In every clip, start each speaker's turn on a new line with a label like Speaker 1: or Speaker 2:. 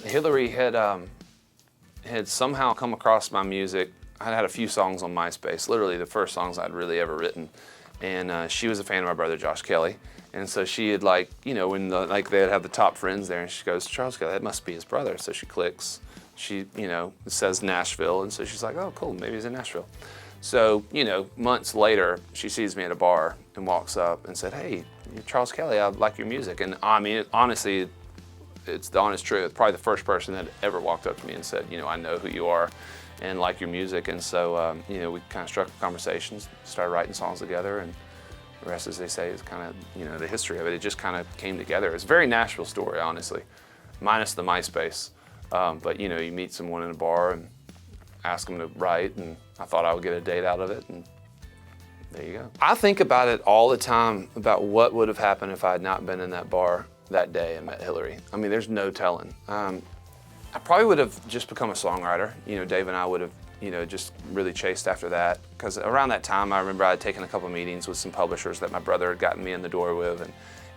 Speaker 1: Hillary had somehow come across my music. I had a few songs on MySpace, literally the first songs I'd really ever written. And she was a fan of my brother, Josh Kelley. And so she had when they'd have the top friends there, and she goes, Charles Kelley, that must be his brother. So she clicks, it says Nashville, and so she's like, oh, cool, maybe he's in Nashville. So, months later, she sees me at a bar and walks up and said, hey, you're Charles Kelley, I like your music. And I mean, honestly, it's the honest truth. Probably the first person that ever walked up to me and said, I know who you are and like your music. And so, we kind of struck conversations, started writing songs together, and the rest, as they say, is kind of, the history of it. It just kind of came together. It's a very Nashville story, honestly, minus the MySpace. But, you meet someone in a bar and ask them to write, and I thought I would get a date out of it, and there you go. I think about it all the time, about what would have happened if I had not been in that bar that day and met Hillary. I mean, there's no telling. I probably would have just become a songwriter. Dave and I would have, just really chased after that. Because around that time, I remember I had taken a couple meetings with some publishers that my brother had gotten me in the door with,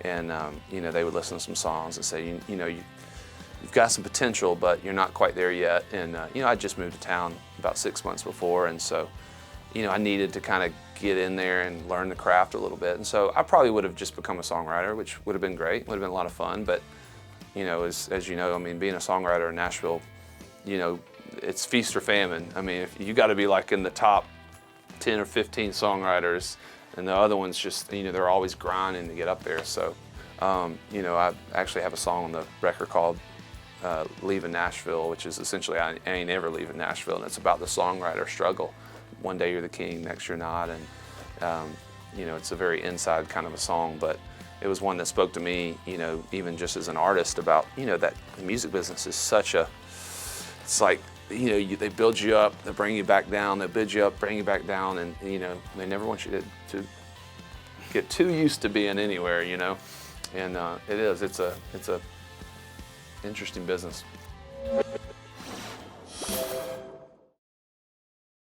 Speaker 1: and they would listen to some songs and say, you've got some potential, but you're not quite there yet. And I just moved to town about 6 months before, and so I needed to kind of get in there and learn the craft a little bit. And so I probably would have just become a songwriter, which would have been great, would have been a lot of fun. But as you know, I mean, being a songwriter in Nashville, it's feast or famine. I mean, if you got to be like in the top 10 or 15 songwriters, and the other ones just, they're always grinding to get up there. So, I actually have a song on the record called Leaving Nashville, which is essentially I ain't ever leaving Nashville, and it's about the songwriter struggle. One day you're the king, next you're not, and it's a very inside kind of a song, but it was one that spoke to me, even just as an artist, about that the music business is such a, it's like they build you up, they bring you back down, they build you up, bring you back down, and they never want you to get too used to being anywhere, and it's a interesting business.